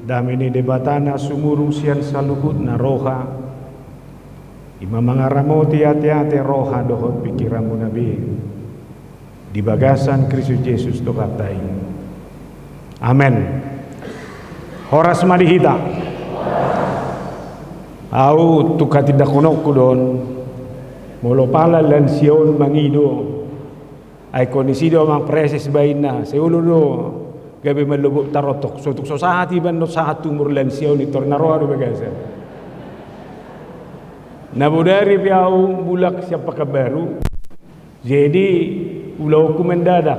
Damini debatana sumurung sian saluhut na roha. Ima mangaramoti ati-ati roha dohot pikiranmu nabi. Di bagasan Kristus Yesus dokatai. Amen. Horas madihita. Au tuka tidak konok kudon. Molo pala lan sion mangido. Ay konisido mang preses baina. Seuludo. Gabi malubuk tarotok sutuk sosahati ban no sahat tumur lensiau ni tornaro bagasa nabudari piau bulak siapa kabaru jadi ulau ku mendadak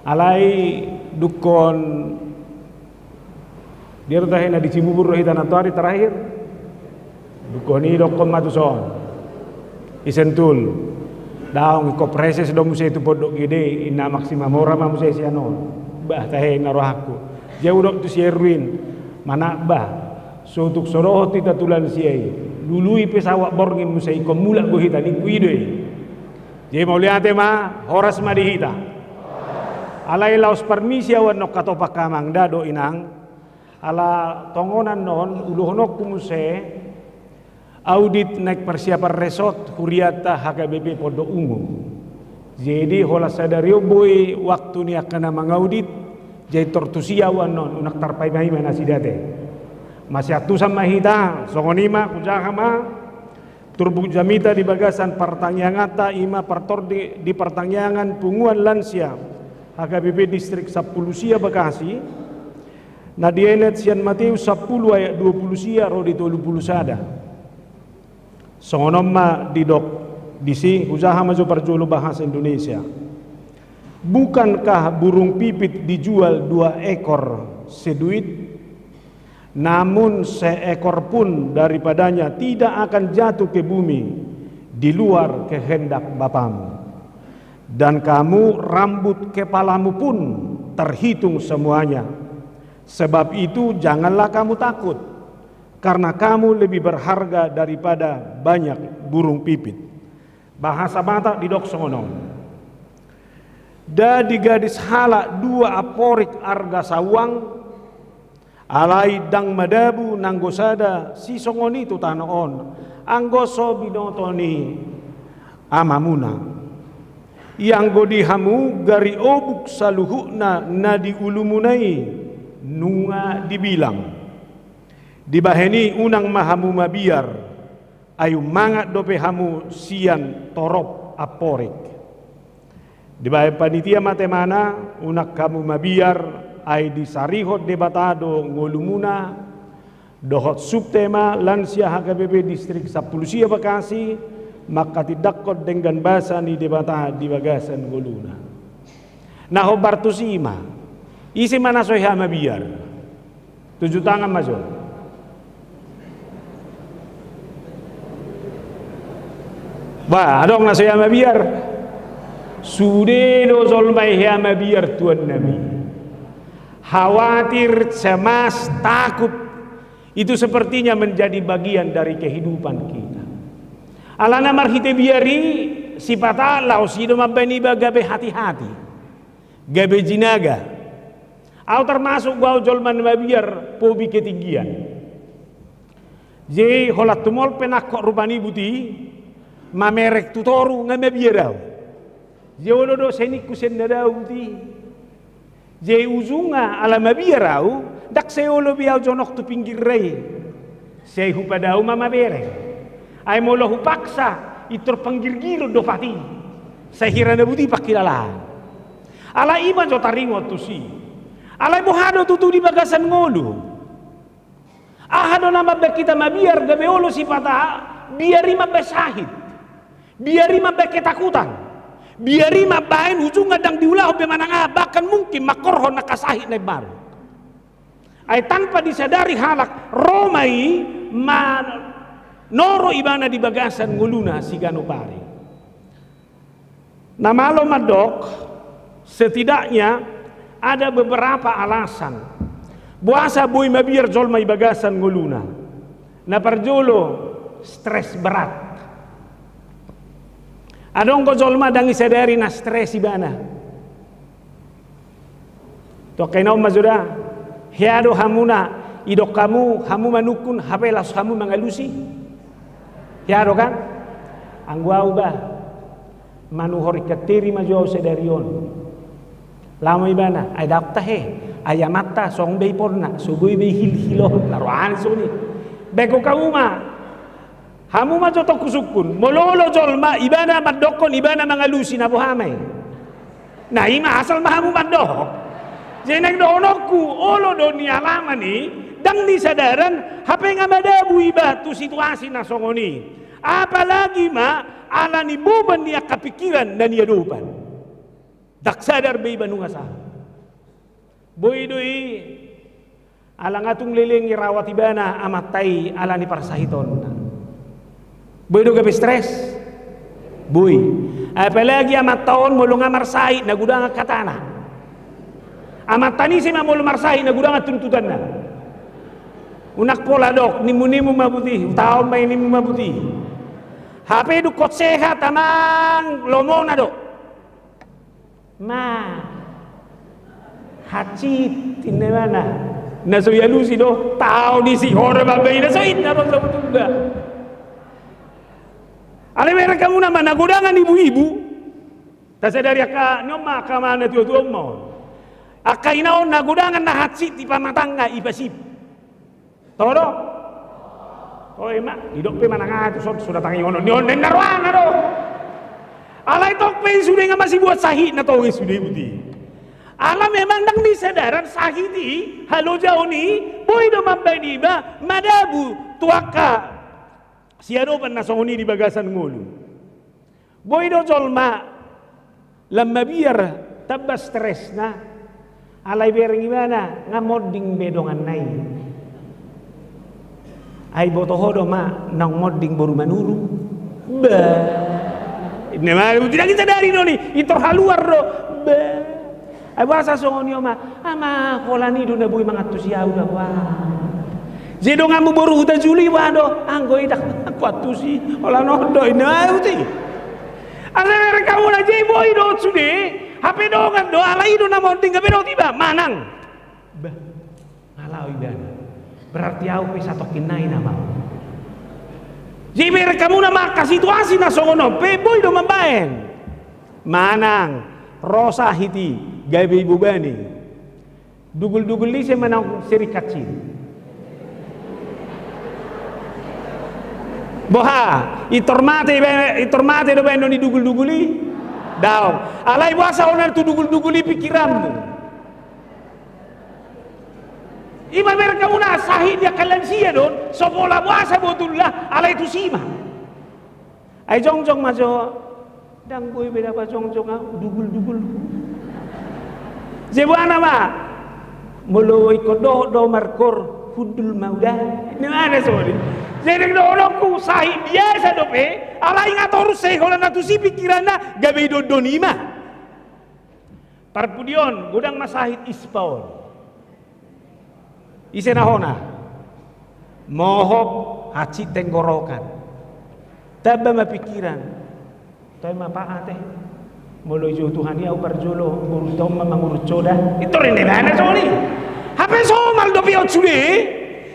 alai dukon dia tahina di Cibubur rohitan atau hari terakhir dukon ini dokon matuson isentul daung ko preses do musai tu podok gede ina maksima mora ma musai siano bah tahe narohaku jauh dok tu si Erwin mana bah sutuk soroh tita tulan siai lului pesawat borngin musai ko mulak go hita ni kuidoi je mau lihat ma horas ma dihita alai laos permisi awan nok katopak kamang dado inang ala tongonan non uluhonok kumuse audit naik persiapan resort Huriata HKBP Pondok Ungu. Jadi hola sadario boy waktu ni akan mengaudit jadi tortusia wanon unak tarpai mahi mana sidate. Masih atusan mahita songonima kujahama turbuk jamita di bagasan pertanyangata ima partor di pertanyaan punguan lansia HKBP distrik 10 sia Bekasi. Nadienet sian Matius 10 ayat 20 sia rodi 20 sada. Songonoma didok disi usaha maju perjulu bahasa Indonesia. Bukankah burung pipit dijual 2 ekor seduit? Namun seekor pun daripadanya tidak akan jatuh ke bumi di luar kehendak Bapamu. Dan kamu rambut kepalamu pun terhitung semuanya. Sebab itu janganlah kamu takut, karena kamu lebih berharga daripada banyak burung pipit. Bahasa Batak di Doksono. Da di gadis halak 2 aporik arga sawang, alai dang madabu nanggosada si songoni tu tanoon, anggoso binotoni amamuna. Yang godihamu gari obuk saluhukna nadi ulumunai nunga dibilang. Dibaheni unang mahamu mabiar ayu mangat dope hamu sian torop aporik. Dibahe panitia matemana unak kamu mabiar ay disarihot debatado ngolumuna dohot subtema lansia HKBP distrik 10 sia Bekasi maka tidakot dengan bahasa ni debata di bagasan ngoluna. Nah bartusima isi mana soha mabiar 7 tangan masuk. Bah, adong na saya mabiar. Sudah dozol mai ya mabiar Tuhan Nabi. Khawatir, cemas, takut itu sepertinya menjadi bagian dari kehidupan kita. Alana marhite biari sifat Allah sido mabani bagabe hati-hati. Gabe jinaga. Au termasuk bau jolman mabiar pobi ketinggian. Jadi holat tumol penak kok rupani buti mamerek tutoru ngame biarau. Jewolo do senik kusen dadau ti. Je uzunga ala mabiarau dak seolo biau jonok tu pinggir rei. Sei hupadau mama bereng. Ai molo hupaksa itur panggir-giro do fati. Sehira na buti pakilala. Ala ima jo taringo tu si. Ala bohado tutu di bagasan ngolu. Ahado nama kita mabiar gabe olo sifata biari mabesahid. Biari mabek ketakutan. Biari mabain ujung ngadang diulah be mananga bahkan mungkin makorhon nakasahi na baru. Ay tanpa disadari halak romai noro ibana di bagasan nguluna si ganopari. Namalo madok setidaknya ada beberapa alasan. Buasa boy mabiar jol mai bagasan nguluna. Na parjolo stres berat. Adong ko jolma dangi sadari na stres ibana. To kainaw mazuda hiado hamuna idok kamu manukun hapelas kamu mangalusi ya do kan anggua ubah manuhori kateri majau sedarion lama ibana ay dakta he ayamata song bei porna subui bei hil-hilon laruan suni beko kamu hamu ma joto kusukun mololo jolma ibana madokon ibana mangalusi na bohamay na ima asal mahamu madok jeneng donoku olo do ni alaman ni dang di sadaran hape nga madabu iba tu situasi na songoni apalagi ala ni buban niya kapikiran na niya dupan dak sadar ba iba nung asa boy doi ala nga tung liling irawat ibana amatay ala ni parasahiton boy do gabi stress boy apalagi amat taon mulunga marsahit na gudang katana amat tani si mamul marsahi na gudang tuntutan na unak pola dok nimu mabuti taon may nimu mabuti hape du kot sehat amang lomo na dok hacit tinemana na so yalusi do tao di si hore babay na so it na ron sa butunda ale mereka muna managudangan ibu-ibu tasadari ka nyoma ka mana tuo mo akainaon nagudangan na hatsi ti pamatangga ipasip todo oh emak hidop pe mananga itu sudah tangi ono nion den narwana do alai tok pe sudah nga masih buat sahih na to sudah buti ala memang dang di sadaran sahih di halo jauh ni boy do mambay di ba madabu tuaka siado pan nasongoni di bagasan ngulu boy do jolma lamma biar tabas stres na alay bereng gimana ngamoding bedongan nai ay botohodo nang modding baru manuru ba ini mah tidak kita dari no nih itu haluar do ba ay bahasa songoni ama kolani do na boy mangatus ya udah wah jedo ngamu baru huta juli wado anggo idak kuatusi ola nodo ini uti asa mereka mula jay boy do sude hape dongan do alai do na monding gabe do tiba manang bah ngalau idan berarti aku bisa tokin nai nama jay mereka mula maka situasi na songono pe boy do mambaen manang rosa hiti gabe ibu bani dugul-dugul li se manang seri kacil boha itormate do beno ni dugul-duguli daw alai wasa onar tu dugul-duguli pikiranmu ima mereka una sahih dia kalansia don sopola wasa botullah alai tu sima ai jongjong majo dang boy beda ba jongjong dugul-dugul jebuana molo ikodo do markor hudul mauda ni ada sorry jadi donoku sahih biasa dope alai ngatorus sehola natu si pikirana gabe dodonima parpudion gudang masahid ispaon isenahona mohop haci tenggorokan taba mapikiran tay mapaate molo jo Tuhan ya uparjolo burtom mamangurut coda itu rene mana soni hape somal do piot sude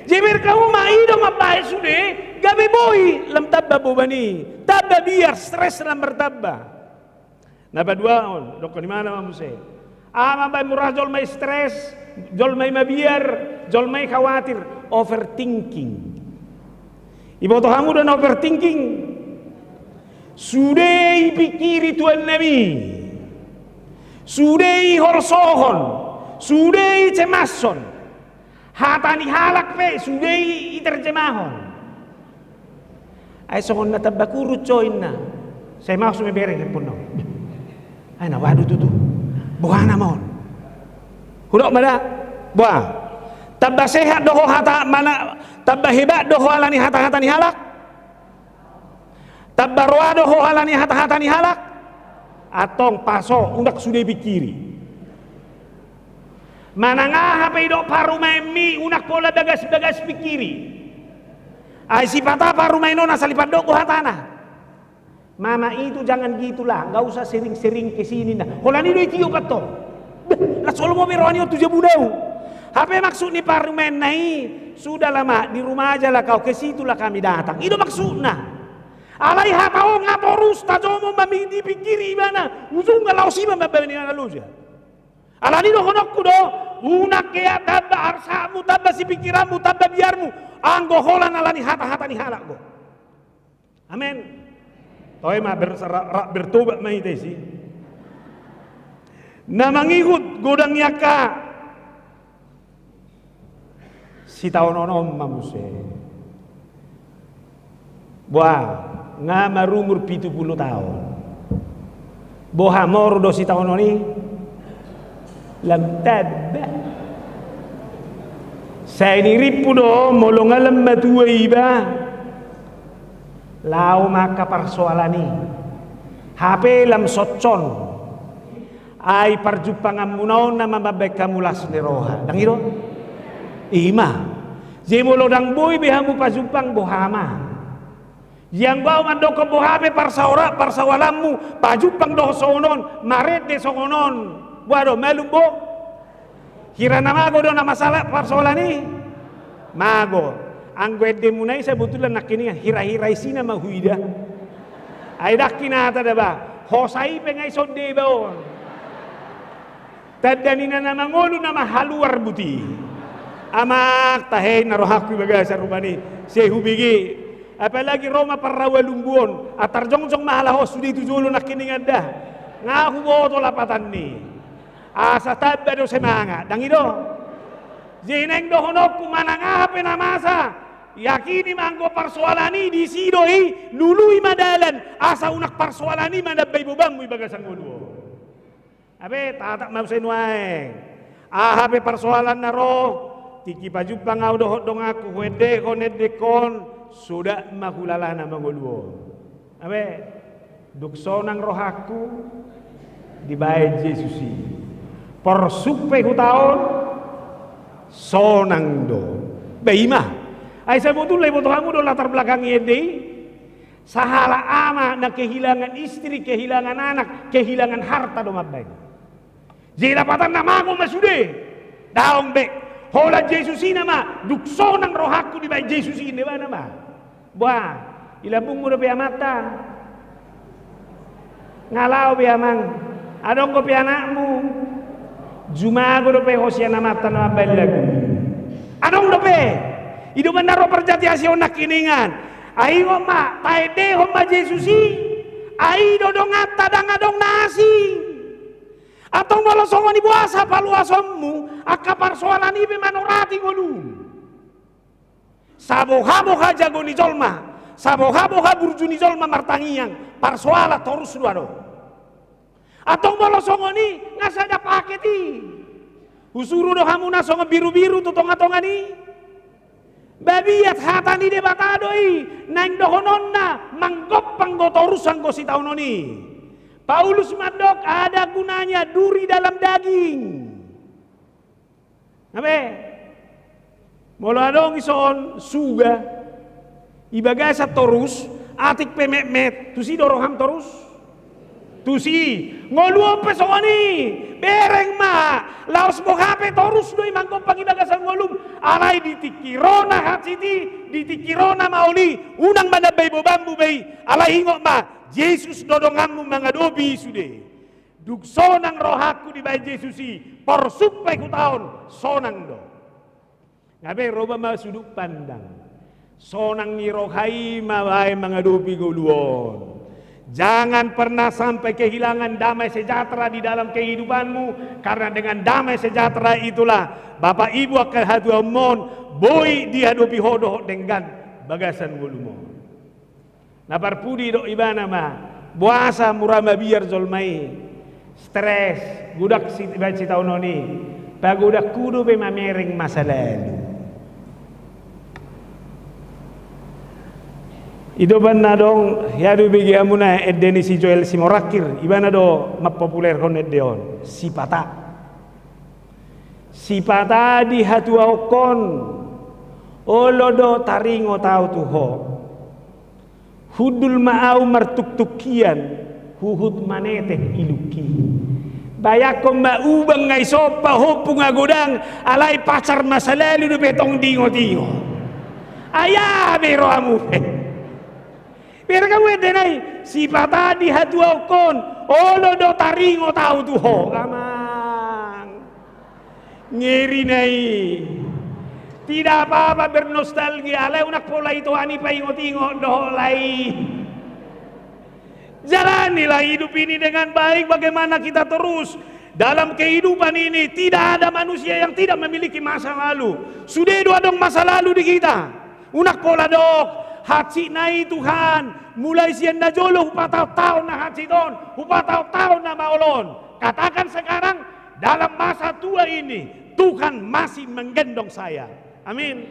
jeber kamu maido mabae sude gabe boy lam tabba bobani tabba biar stres lam bertabba napa dua on dok di mana mamuse ama bay murah jol mai stres jol mai mabiar jol mai khawatir overthinking ibu to kamu dan overthinking sudah pikiri tuan nabi sudah horsohon sudah cemason hatani halak pe sudah iterjemahon ay songon na tabakuru choin na say maksud me bere pun no ay na wadu tutu buhana mon hudok mana buah tabba sehat doho hata mana tabba hebat doho alani hata ni halak tabba roa doho alani hata ni halak atong paso undak sudah pikiri mananga hape do paru memi unak pola dagas pikiri ay sipata paru maino na salipat do ko hatana mama itu jangan gitulah enggak usah sering-sering ke sini nah holani do itio kato la solo mo beroani o tuja budau HP maksud ni parlemen nai sudah lama di rumah aja lah kau, ke situlah kami datang. Itu maksudnya. Alai hatao ngatorus tajomo mami dipikiri mana ujung galau sih mambani analuja. Alani do honokku do unak kaya tabba arsamu tabba si pikiranmu tabba biarmu anggo holan alani hata-hata ni halakku. Amin. Toy mah bertobat mai tesi. Na mangikut godang yaka si taononom mamuse. Buah nga marumur 70 tahun. Boha mor do si taononi lam tabba. Saya ini ripu do molongalam matua iba. Lau maka persoalani HP lam socon ai parjupangan munaon na mababek kamulas ni roha dangiro ima jemolo dang boy behamu pajupang bohama yang bau mandoko bohabe parsawalamu pajupang do sonon maret de sonon wado melumbo hirana mago do na masalah persoalani mago angguet demunai sebutulan nakini hira-hira isina mahuida ay dakina tada ba hosai pengay sonde baon taddanina na mangolo na mahaluar buti amak tahe narohaku baga sa rumani sehubigi apalagi Roma parrawalumbuon atar jongjong mahalahos sudi tujulo nakini ngada ngahu boto lapatan ni asa tabba do semanga dangido jeneng do honok kumana ngahape namasa yakini manggo persoalani di sidoi lului madalan asa unak persoalani mandabay bubang mo ibagasan gulo abe tatak mausen wae ahape persoalan naro tiki paju pangaw do dong aku wede konede kon sudah mahulala na manguluo abe duksonang rohaku dibayad Yesusi porsupe hutaon sonang do beima ay sebetulnya ibu kamu do latar belakang ide sahala ama na kehilangan istri kehilangan anak kehilangan harta do mabay jadi dapatan nama aku masude daong be hola Yesus ini nama duksonang rohaku di bayi Yesus ini mana nama buah ilabung mo do be mata ngalau be amang adong ko pe anakmu jumago do pe hosiana mata na mabay lagu adong do pe ido mandaro perjati asio nak kiningan ai ngoma taede homa Jesusi ai dodong ngata dangadong nasi atau malah songoni buasa paluasommu akapar soalan ibe manorati golu saboha-boha jago ni jolma saboha-boha burju ni jolma martangiang parsoala torus duado atau malah songoni ngasada paketi usuru do hamuna songo biru-biru tutonga-tongani babiat hatani de batadoi nang dohononna manggop panggotorusang gosi taunoni Paulus mandok ada gunanya duri dalam daging abe molo adong ison suga ibagasa torus atik pemet tusi doroham torus tusi ngoluo pesoni bereng ma laos bohape torus doi mangkong pangibagasan ngolum alai ditikirona hatsiti ditikirona mauli unang manabay bobambu bay alai hingok ma Yesus dodonganmu mangadobi sude duksonang rohaku di bay Jesusi porsupai ku taon sonang do ngabe roba ma suduk pandang sonang ni rohai ma bay mangadobi goluon. Jangan pernah sampai kehilangan damai sejahtera di dalam kehidupanmu karena dengan damai sejahtera itulah Bapak Ibu akan hadu mon boy dihadapi hodoh dengan bagasan gulumo. Napar pudi do ibana ma buasa murama biar zolmai stres gudak si baci taunoni pagudak kudu be mamering masa lalu. Ido banna dong yadu begi amuna edeni si Joel Simorakir ibana do mapopuler kon eddeon sipata di hatu okon olo do taringo tau tuho hudul maau martuk-tukian huhud manetek iluki Bayako maubang ngay sopa hopung agodang alay pacar masa lalu do betong dingo-dingo. Aya bero amu. Pero kamu denay si pata di hatua kon olo do taringo tau tuho amang. Ngeri nai. Tidak apa-apa bernostalgia alay unak pola itu ani paingo-tingo dolai. Jalanilah hidup ini dengan baik. Bagaimana kita terus dalam kehidupan ini. Tidak ada manusia yang tidak memiliki masa lalu. Sudah dua dong masa lalu di kita. Unak pola dok hati nai Tuhan. Mulai sian na jolo hupatau tahun na hati ton. Hupatau tahun na maolon. Katakan sekarang dalam masa tua ini Tuhan masih menggendong saya. Amin.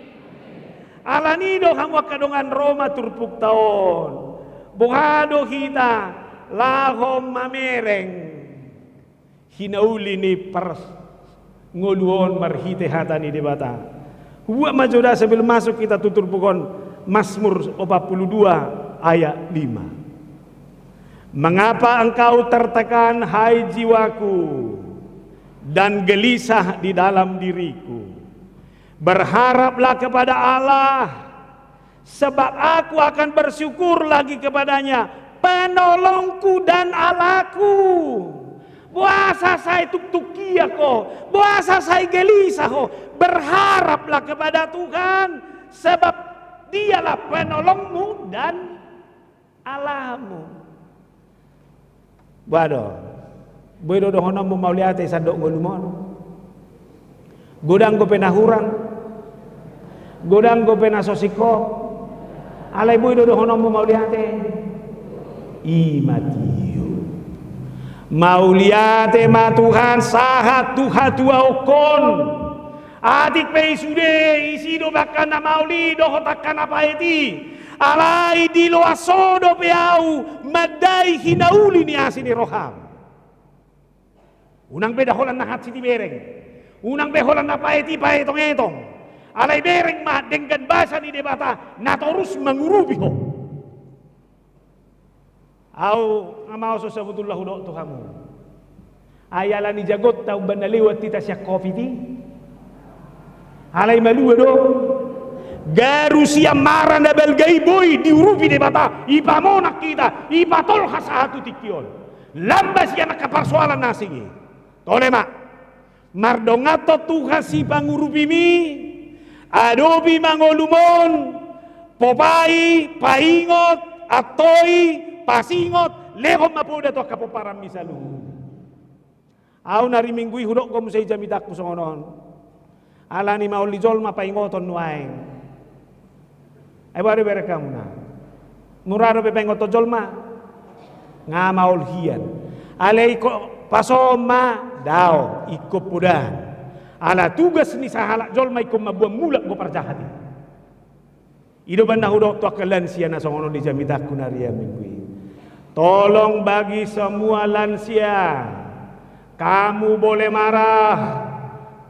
Alanido kamu kadongan Roma turpuk tahun. Buhado kita lahom mamereng hinauli ni pers ngoluon marhite hatani debata. Huwa majoda sebelum masuk kita tutur pukon Mazmur 42 ayat 5. Mengapa engkau tertekan hai jiwaku dan gelisah di dalam diriku? Berharaplah kepada Allah, sebab aku akan bersyukur lagi kepadanya, penolongku dan Allahku. Buasa saya tuk-tukia ko, buasa saya gelisah ko. Berharaplah kepada Tuhan, sebab dialah penolongmu dan Allahmu. Waduh, boy do hono mo mauliate sandok ngolumon. Godang go penahurang, godang go penasosiko. Alay boy do hono mo mauliate imatiyo mauliate ma Tuhan sahat tuha tua okon adik pe sude isido bakkan na mauli do hotakkan apa eti alay di lo asodo peau madai hinauli ni asini roham unang bedaholan na hat siti bereng unang beholan na paeti paetong etong alay bereng mah dengan bahasa di debata na terus mengurubi ho. Au ngamau so sabutullah do Tuhamu. Ayala ni jagot tau banaliwat tita siya kopi ti. Alay maluwa do. Garu siya mara na belgay boy diurubi debata ipamonak kita ipatol hasahatu tikyon. Lambas siya nakaparsoalan nasingi. Tolema. Mardongato Tuhan si pangurubi mi. Adobi mangolumon, popai, paingot, atoi, pasingot, lehom mapuda to kapoparan misalu. Au nari minggui hudok ko musay jamidak ko songonon. Ala ni mauli jol mapaingoton nuaeng. Ay baru bereka muna. Muraro pepengoto jol ma nga maul hian. Alay ko pasoma dao ikopudan. Ala tugas ni sahalak jol may kum mabuang mulak go parjahati. Ido ban nahudo to akalan sia na songono di jamidak kunaria minggu. Tolong bagi semua lansia, kamu boleh marah,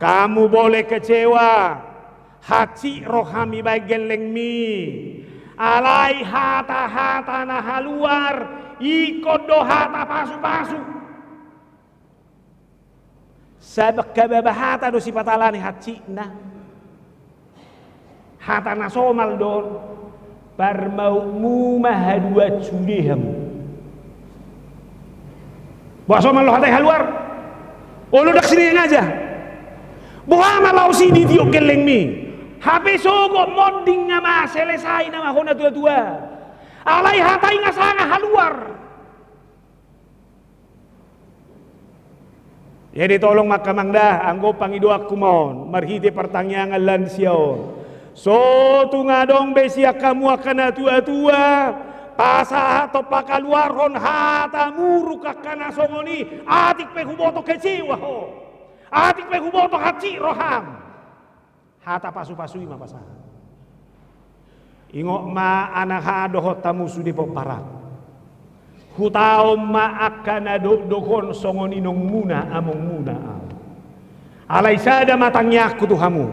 kamu boleh kecewa, hati rohami bagian lengmi, alai hata na haluar, ikut do hata pasu. Sabak kababahata do si patalani hati na hata na somal don parmau mahadua culiham buah somal lo hatai haluar olo dak sini aja buah malau sini tiok geleng mi hape sogo modding ngama selesai nama hona tua alai hatai ngasanga haluar. Jadi tolong makamangda anggo pangidoak kumon marhite pertanyaan lansiaon. So tungadong besia kamu akan tua pasa atau pakaluaron hata muru kakana songoni atik pe huboto kecewa ho. Atik pe huboto haci roham. Hata pasu-pasui ma pasa. Ingok ma anak hadoh tamu sudi poparak. Hutao maakana dohon songoni nong muna among muna alay sada matangnya aku Tuhamu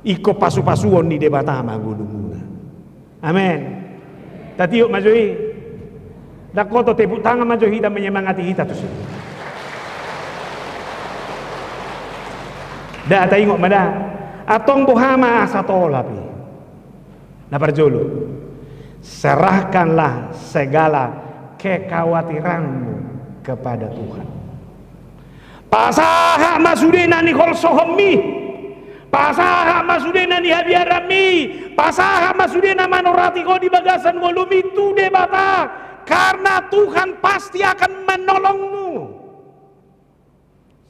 iko pasu-pasuon di debatama gulu muna. Amen. Tatiyo majohi dakoto tepuk tangan majohi dan menyemangati kita tuh. dah tengok mana atong bohama asatola pi na parjolo serahkanlah segala kekhawatiranmu kepada Tuhan. Pasaha masudena ni holsohomi, pasaha masudena ni habiarami, pasaha masudena manorati ko di bagasan volumi tu debata, karena Tuhan pasti akan menolongmu.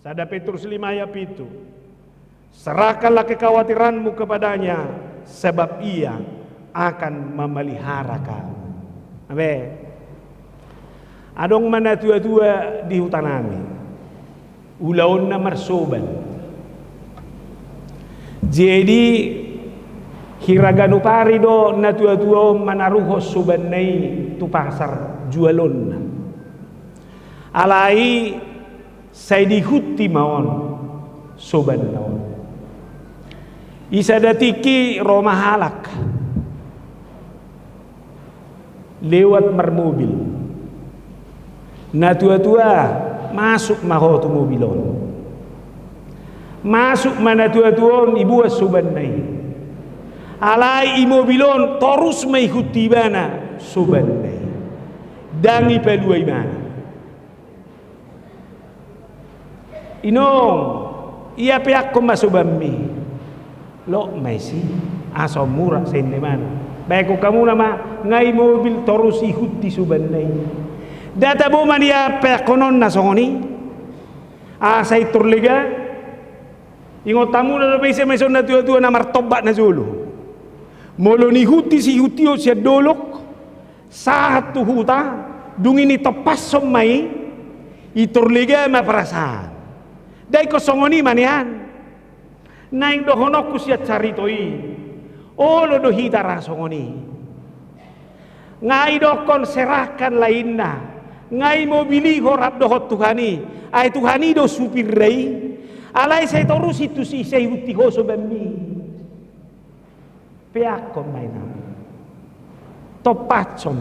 Sada Petrus 5 ayat itu. Serahkanlah kekhawatiranmu kepadanya, sebab ia akan memelihara kamu. Abe, adong mana tua-tua di hutan kami, ulaon na marsoban. Jadi hiraganu pari do na tua-tua manaruhos suban nai tu pasar jualon. Alai saya dihuti maon soban naon. Isa datiki Roma halak lewat marmobil na tua-tua masuk maho tu mobilon, masuk mana tua-tua ibu suban nai alai imobilon terus mengikuti bana suban nai dan ipelua imana inong ia pihak komasubami lo mesi aso murah sende mana baik kamu nama ngai mobil terus ikuti suban nai data bo mania pekonon na songoni asai turliga ingot tamu na bese meson na tua-tua na martobat na zulu molo ni huti si hutio sia dolok satu huta dungini tepas somai iturliga ma perasaan dai ko songoni manian naing dohonok kusiat caritoi olo do hitara songoni ngai dokon serahkan lainna ngai mobili horap dohot Tuhani ay Tuhani do supir rei alai saya terus itu si saya huti hoso bami peakon mainam topacom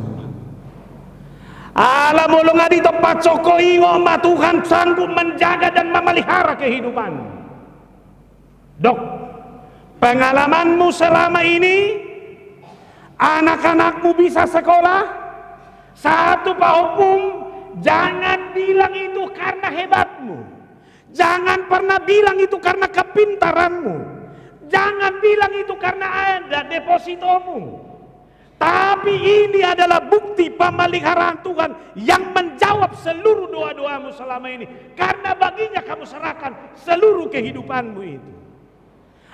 ala molong adi topacoko ingo ma Tuhan sanggup menjaga dan memelihara kehidupan. Dok, pengalamanmu selama ini anak-anakmu bisa sekolah satu Pak Opung, jangan bilang itu karena hebatmu, jangan pernah bilang itu karena kepintaranmu, jangan bilang itu karena ada depositomu, tapi ini adalah bukti pemeliharaan Tuhan yang menjawab seluruh doa-doamu selama ini, karena baginya kamu serahkan seluruh kehidupanmu itu.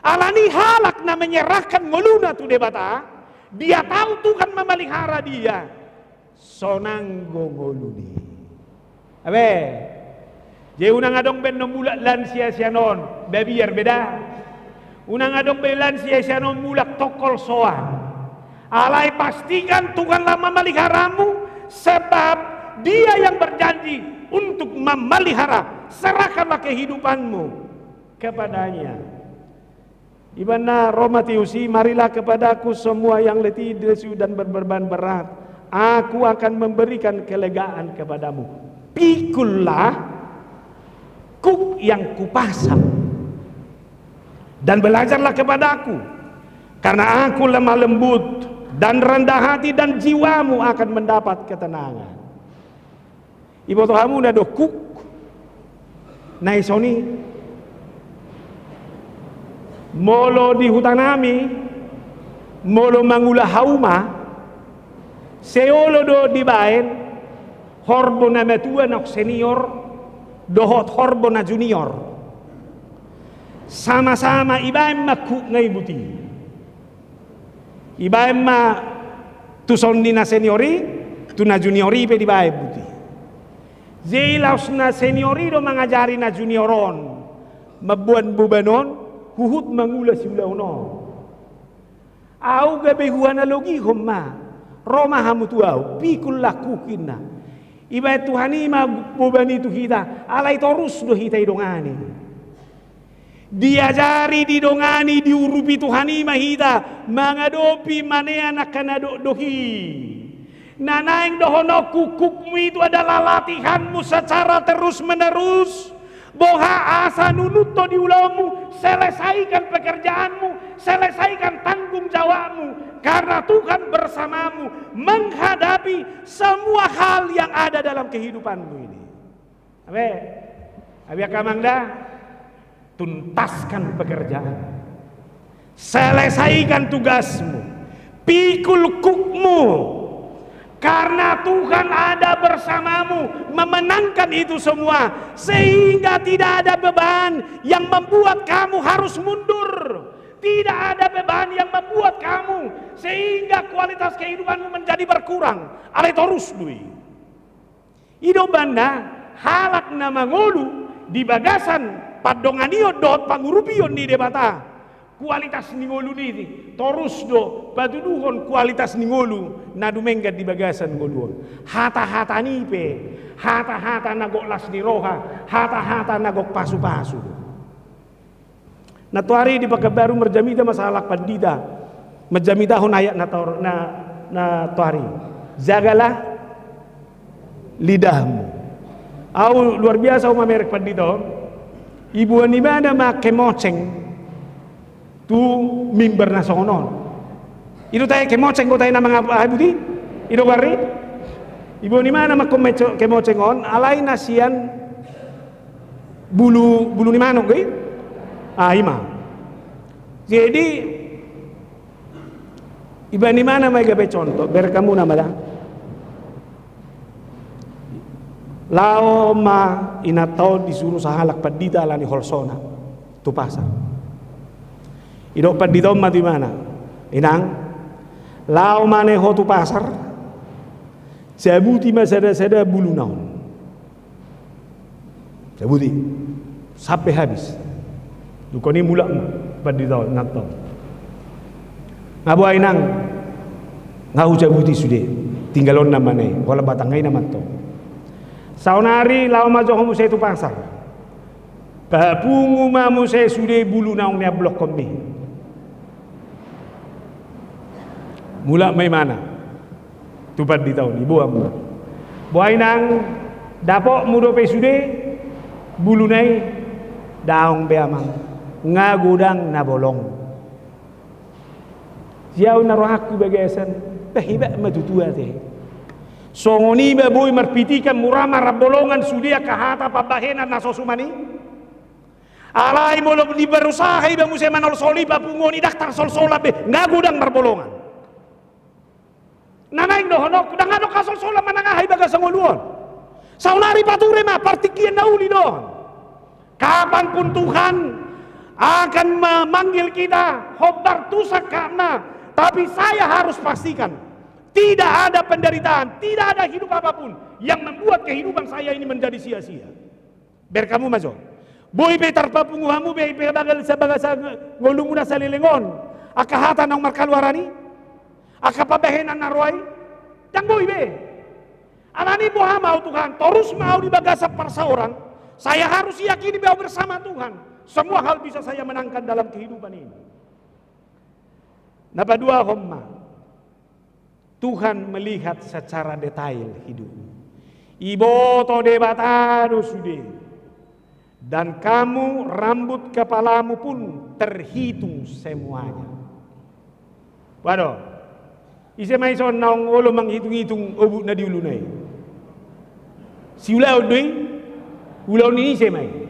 Alani halak na menyerahkan ngoluna tu debata, dia tahu Tuhan memelihara dia. Sonanggo ngoluni. Abe, je unang adong ben nomulak lansia sianon, bebiar beda. Unang adong ben lansia sianon mulak tokol soan. Alai pastikan Tuhanlah memeliharamu, sebab dia yang berjanji untuk memelihara. Serahkanlah kehidupanmu kepadanya. Ibana Romatiusi, marilah kepadaku semua yang letih, lesu dan berbeban berat, aku akan memberikan kelegaan kepadamu. Pikullah kuk yang kupasang dan belajarlah kepadaku, karena aku lemah lembut dan rendah hati, dan jiwamu akan mendapat ketenangan. Ibu tohamu nado kuk naisoni molo di hutan kami, molo mangula hauma, seolo do dibaen, horbo na metua nak senior, dohot horbo na junior, sama-sama ibaem maku ngai buti, ibaem ma tu sondi na seniori, tu na juniori pe dibaem buti. Zilaus na seniori do mengajari na junioron, mabuan bubanon. Huhut mangula siulau no. Au gabe huana logi homma. Roma hamu tuau pikul lakukina. Iba Tuhani ma bubani tu kita. Alai torus do hita idongani. Diajari didongani diurupi Tuhani ma hita. Mangadopi manea nakanado dohi. Nanaing dohono kukukmu itu adalah latihanmu secara terus menerus. Boha asa nunuto di ulamu, selesaikan pekerjaanmu, selesaikan tanggung jawabmu, karena Tuhan bersamamu menghadapi semua hal yang ada dalam kehidupanmu ini. Abi kamangda, tuntaskan pekerjaan, selesaikan tugasmu, pikul kukmu, karena Tuhan ada bersamamu memenangkan itu semua, sehingga tidak ada beban yang membuat kamu harus mundur. Tidak ada beban yang membuat kamu sehingga kualitas kehidupanmu menjadi berkurang. Ale torus dui. Ido banda halak nama ngolu di bagasan padonganio dot pangurupion di debata. Kualitas ningolu ini torus do patuduhon kualitas ningolu nadumenggat di bagasan ngoluon. Hata-hata nipe, hata-hata nagok las di roha, hata-hata nagok pasu-pasu. Na tuari di pagkabaru merjamida masalah pandida, merjamida hon ayat na tuari. Jagalah lidahmu. Au luar biasa merek pandida. Ibu ni mana mak kemoceng tu mimbar na songon. Itu tayo kemoceng ko tayo na mga abuti. Itu kari. Ibu ni mana mak kemocengon alay na siyan bulu ni manok gay. Ima. Jadi iba ni mana may gabe contoh ber kamu nama dah. Lao ma inataw disuruh sahalak padita alani holsona tu pasar. Idok padita ma di mana? Inang lao maneho tu pasar. Sabuti masada bulu naon. Sabuti sampai habis. Dukoni mula padita natong. Ngabuay nang ngau jabuti sude tinggalon namane wala batangay naman to. Saunari lao majo homo saya tu pasar. Papungu mamu saya sude bulu naong nia blok kombi. Mula may mana? Tupad di tahun ibu amu. Buay nang dapok mudo pe sude bulu nai daong be amang. Ngagudang na bolong. Siyaw na rohaku bagasan pahiba matutua teh. Songoni ba boy marpitikan murama rabolongan sudia kahata pabahenan na sosumani. Alay mo lo ni berusaha iba mo se manol soli papungoni daktar sol-sola be ngagudang marbolongan. Nanay no honok dangano ka sol-sola manangahay baga sa nguluon. Saunari pature ma partikian na uli doon. Kapan pun Tuhan akan memanggil kita hobar tusak karena, tapi saya harus pastikan tidak ada penderitaan, tidak ada hidup apapun yang membuat kehidupan saya ini menjadi sia-sia. Biar kamu masuk. Boy be tarpapunguhamu be bagal sa bagasa ngolung muna sa lilingon. Akahata ng markalwarani. Akapabehenan na roy. Dan boy be. Anani buha mau Tuhan, terus mau dibagasa parsa orang. Saya harus yakini bahwa bersama Tuhan semua hal bisa saya menangkan dalam kehidupan ini. Napa dua homma. Tuhan melihat secara detail hidupmu. Ibo to debatado sude. Dan kamu rambut kepalamu pun terhitung semuanya. Waduh. Ise may son naong ulo manghitung-hitung ubuk na diulunay. Si ulaw doy. Ulaw ni ise may.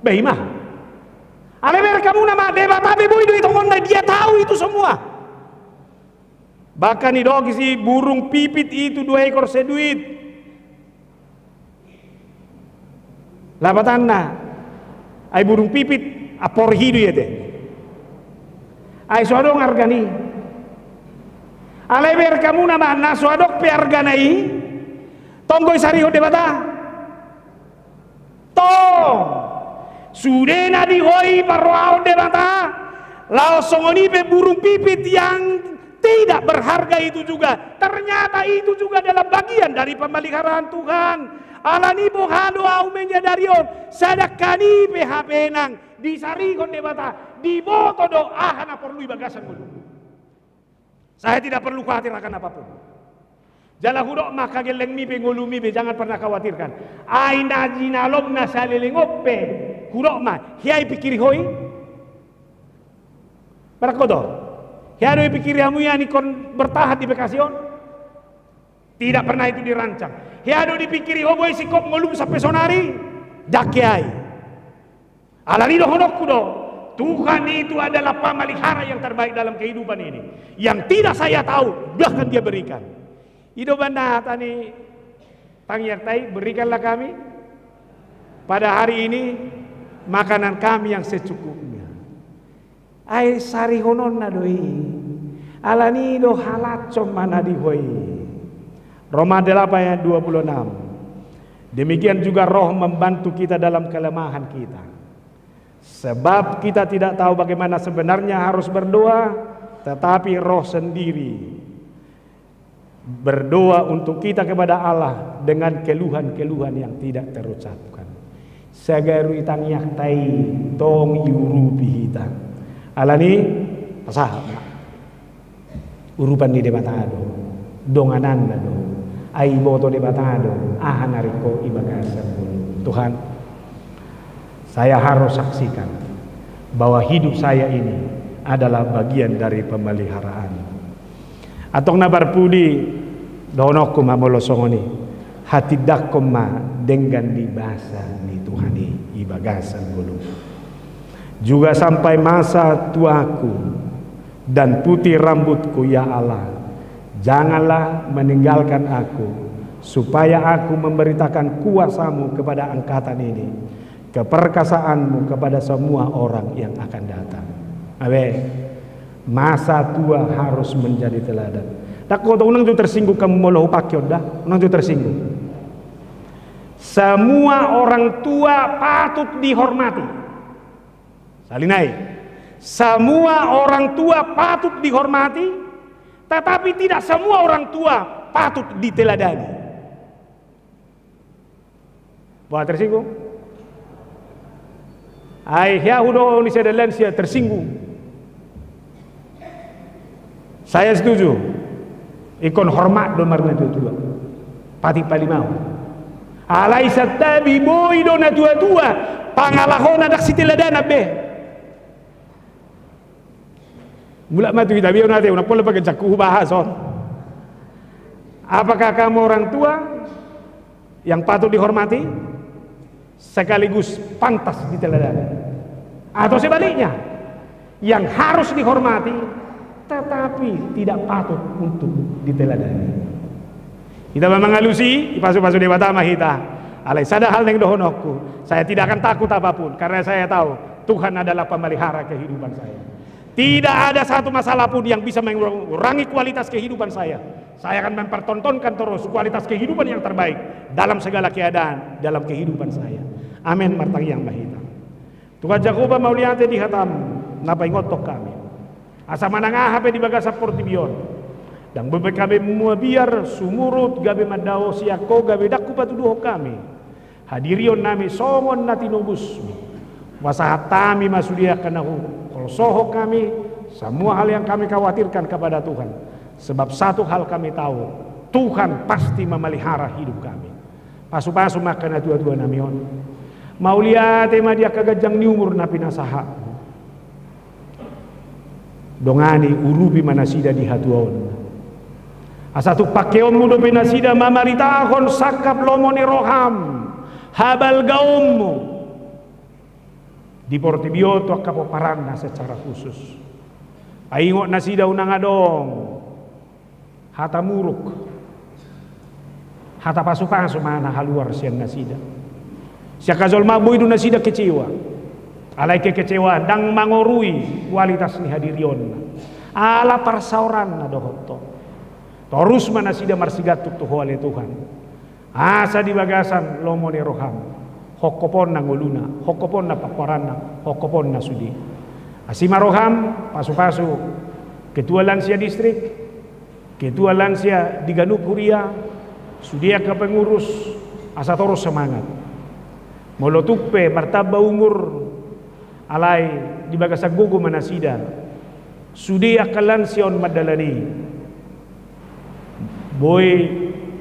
Bahimah. Alemer kamu nama debat tapi boy itu ngondai dia tahu itu semua. Bahkan idogi si burung pipit itu 2 ekor seduit. Labatanna. Ay burung pipit apor hidu ya deh. Ay suadong argani. Alemer kamu nama nasuadok pe arganai. Tonggoy sariho debata. Tong. Sudena dihoi parwao debata. Lao songoni pe burung pipit yang tidak berharga itu juga. Ternyata itu juga adalah bagian dari pemeliharaan Tuhan. Alani bohado au menyadarion sadakani PHP nang disarikon debata diboto do ahana perlu bagasan dulu. Saya tidak perlu khawatir akan apapun. Jala hudok maka geleng mi be ngolu mi be, jangan pernah khawatirkan. Aina jinalom na salilingope hudok ma hiai pikiri hoi. Barakodo. Hiai pikiri hamu yani kon bertahan di Bekasion. Tidak pernah itu dirancang. Hiai dipikiri hoboi sikop ngolum sampai sonari. Dakiai. Alalido honokku do. Tuhan itu adalah pemelihara yang terbaik dalam kehidupan ini. Yang tidak saya tahu, bahkan dia berikan. Ido banda tani tangyak tai, berikanlah kami pada hari ini makanan kami yang secukupnya. Ai sari honon na doi. Alani do halacom mana di hoi. Roma 8 ayat 26. Demikian juga Roh membantu kita dalam kelemahan kita. Sebab kita tidak tahu bagaimana sebenarnya harus berdoa, tetapi Roh sendiri berdoa untuk kita kepada Allah dengan keluhan-keluhan yang tidak terucapkan. Sagaru itang yaktai tong yurupi hita. Alani pasah urupan di debatado, donganan do, ai boto debatado, ahanariko ibagasa pun. Tuhan, saya harus saksikan bahwa hidup saya ini adalah bagian dari pemeliharaan. Atong nabar pudi donokum mamolosongoni hati dakom ma dengan dibasa ni Tuhani ibagasan bulu. Juga sampai masa tuaku dan putih rambutku ya Allah, janganlah meninggalkan aku supaya aku memberitakan kuasamu kepada angkatan ini, keperkasaanmu kepada semua orang yang akan datang. Abe, masa tua harus menjadi teladan. Tak kau tahu nang tersinggung kamu moloh pakion dah, nang tersinggung. Semua orang tua patut dihormati. Salinai. Semua orang tua patut dihormati, tetapi tidak semua orang tua patut diteladani. Wah, tersinggung? Ai yahudo ni sedalansia tersinggung. Saya setuju. Ikon hormat do marna tua. Pati palimau. Alaisa tabi boy do na tua. Pangalahona dak siteladana be. Mula matu kita biar nanti una pola pakai cakup bahas on. Apakah kamu orang tua yang patut dihormati sekaligus pantas diteladani, atau sebaliknya yang harus dihormati tetapi tidak patut untuk diteladani? Kita mengalusi ipasu-pasu dewata mahita alai sada hal yang dohonokku, saya tidak akan takut apapun karena saya tahu Tuhan adalah pemelihara kehidupan saya. Tidak ada satu masalah pun yang bisa mengurangi kualitas kehidupan saya. Saya akan mempertontonkan terus kualitas kehidupan yang terbaik dalam segala keadaan dalam kehidupan saya. Amin martang yang mahita. Tuhan Jakoba mauliate di hatam napa ingotok kami. Asa manangah hape di bagasa portibion. Dan bebek kami muabiar sumurut gabe madao siako gabe dakku patuduh kami. Hadirion nami songon natinobus. Wasahatami masudia kanahu. Kalau soho kami, semua hal yang kami khawatirkan kepada Tuhan. Sebab satu hal kami tahu, Tuhan pasti memelihara hidup kami. Pasu-pasu makan tua-tua namion. Mau lihat tema dia kagajang ni umur na pinasaha. Dongani urubi manasida di hatuon. Asatu pakeon mudo pinasida mamaritahon sakap lomoni roham. Habal gaummu. Di Portibioto kapoparanna secara khusus. Aingot nasida unang adong. Hata muruk. Hata pasu-pasu mana haluar sian nasida. Siya kazol maboy do nasida kecewa. Alay kekecewa dang mangorui kualitas ni hadirion. Ala parsauran na dohotto. Torus manasida marsigatuk tuho ale Tuhan. Asa di bagasan lomo ni roham. Hokopon na nguluna, hokopon na paparana, hokopon na sudi. Asima roham, pasu-pasu, ketua lansia distrik, ketua lansia di Ganup Huria, sudia ke pengurus, asa terus semangat. Molotupe martaba umur, alai di bagasa gugu manasida, sudia ke lansia on madalani. Boy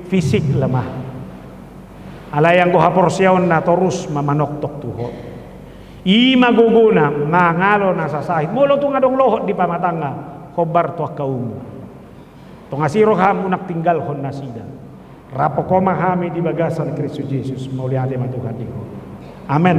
fisik lemah. Ala yang ko haporsiaon na torus mamanoktok tuho. Ima guguna mangalo na sasahit. Molo tu ngadong lohot di pamatanga kobar tu kaumu. Tungasiro ham unak tinggal hon nasida. Rapo koma hami di bagasan Kristus Yesus mulia de Tuhan. Amen.